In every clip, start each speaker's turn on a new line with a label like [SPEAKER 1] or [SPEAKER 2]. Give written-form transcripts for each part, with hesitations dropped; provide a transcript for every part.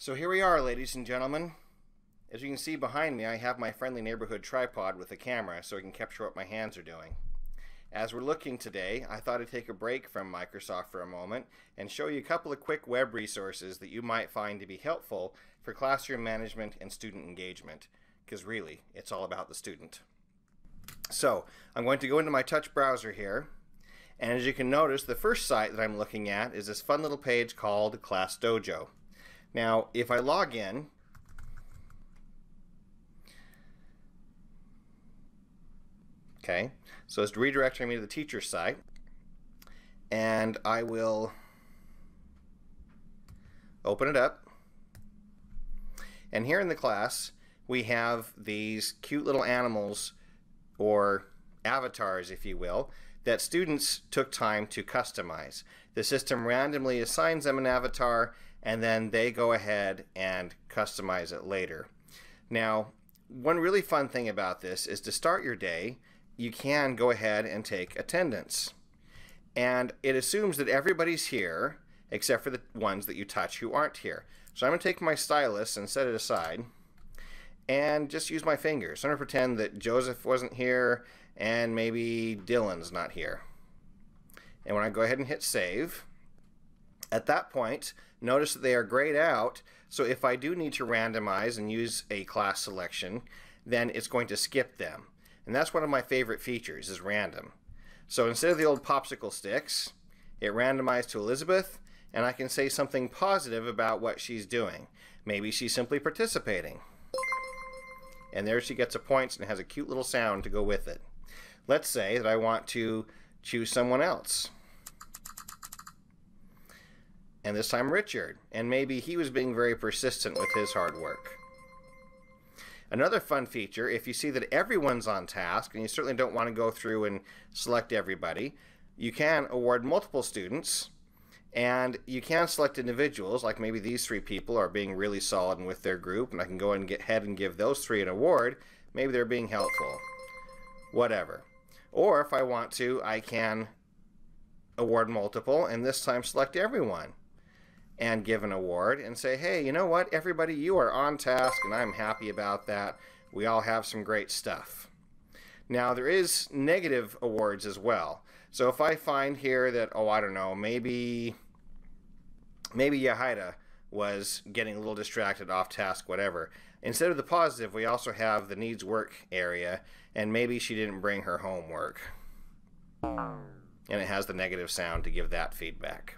[SPEAKER 1] So here we are, ladies and gentlemen. As you can see behind me, I have my friendly neighborhood tripod with a camera so I can capture what my hands are doing. As we're looking today, I thought I'd take a break from Microsoft for a moment and show you a couple of quick web resources that you might find to be helpful for classroom management and student engagement, because really, it's all about the student. So, I'm going to go into my touch browser here, and as you can notice, the first site that I'm looking at is this fun little page called ClassDojo. Now, if I log in, okay, so it's redirecting me to the teacher's site, and I will open it up. And here in the class, we have these cute little animals, or avatars, if you will, that students took time to customize. The system randomly assigns them an avatar, and then they go ahead and customize it later. Now, one really fun thing about this is to start your day, you can go ahead and take attendance. And it assumes that everybody's here, except for the ones that you touch who aren't here. So I'm going to take my stylus and set it aside, and just use my fingers. I'm going to pretend that Joseph wasn't here, and maybe Dylan's not here. And when I go ahead and hit save, at that point, notice that they are grayed out, so if I do need to randomize and use a class selection, then it's going to skip them. And that's one of my favorite features, is random. So instead of the old popsicle sticks, it randomized to Elizabeth, and I can say something positive about what she's doing. Maybe she's simply participating. And there she gets a point and has a cute little sound to go with it. Let's say that I want to choose someone else. And this time Richard, and maybe he was being very persistent with his hard work. Another fun feature, if you see that everyone's on task, and you certainly don't want to go through and select everybody, you can award multiple students, and you can select individuals, like maybe these three people are being really solid and with their group, and I can go and get ahead and give those three an award. Maybe they're being helpful. Whatever. Or if I want to, I can award multiple, and this time select everyone and give an award and say, hey, you know what, everybody, you are on task and I'm happy about that. We all have some great stuff. Now there is negative awards as well. So if I find here that, oh, I don't know, maybe Yahida was getting a little distracted, off task, whatever. Instead of the positive, we also have the needs work area, and maybe she didn't bring her homework. And it has the negative sound to give that feedback.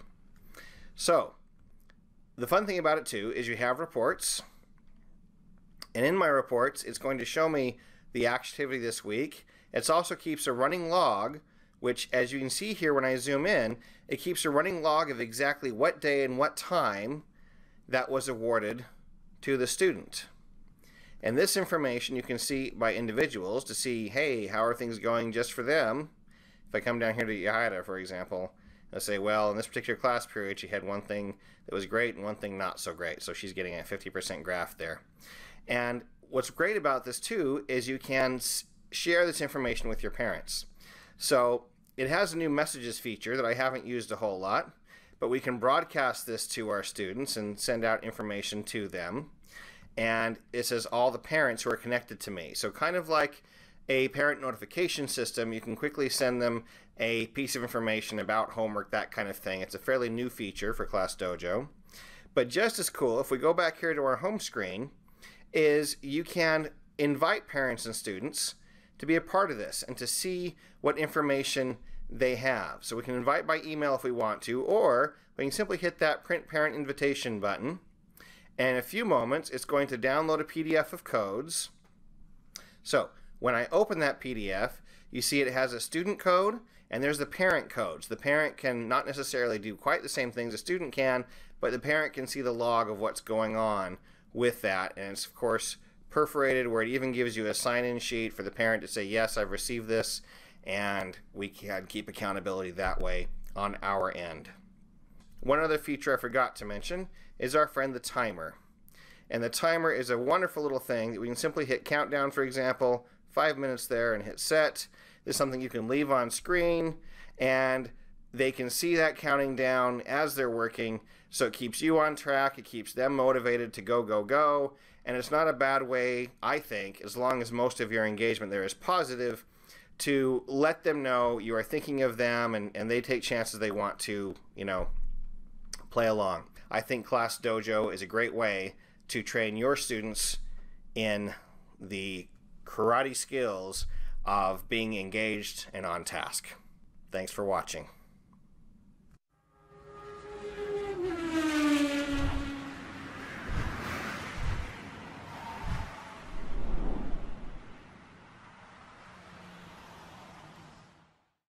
[SPEAKER 1] So, the fun thing about it too is you have reports, and in my reports it's going to show me the activity this week. It also keeps a running log, which, as you can see here when I zoom in, it keeps a running log of exactly what day and what time that was awarded to the student. And this information you can see by individuals to see, hey, how are things going just for them. If I come down here to Yahida, for example, I'll say, well, in this particular class period, she had one thing that was great and one thing not so great. So she's getting a 50% graph there. And what's great about this, too, is you can share this information with your parents. So it has a new messages feature that I haven't used a whole lot, but we can broadcast this to our students and send out information to them. And it says all the parents who are connected to me. So kind of like a parent notification system, you can quickly send them a piece of information about homework, that kind of thing. It's a fairly new feature for ClassDojo. But just as cool, if we go back here to our home screen, is you can invite parents and students to be a part of this and to see what information they have. So we can invite by email if we want to, or we can simply hit that print parent invitation button, and in a few moments it's going to download a PDF of codes. So when I open that PDF, you see it has a student code and there's the parent codes. The parent can not necessarily do quite the same things a student can, but the parent can see the log of what's going on with that, and it's of course perforated where it even gives you a sign-in sheet for the parent to say, yes, I've received this, and we can keep accountability that way on our end. One other feature I forgot to mention is our friend the timer. And the timer is a wonderful little thing that we can simply hit countdown, for example, 5 minutes there, and hit set. This is something you can leave on screen, and they can see that counting down as they're working, so it keeps you on track, it keeps them motivated to go, go, go, and it's not a bad way, I think, as long as most of your engagement there is positive, to let them know you are thinking of them, and they take chances they want to, you know, play along. I think ClassDojo is a great way to train your students in the karate skills of being engaged and on task. Thanks for watching.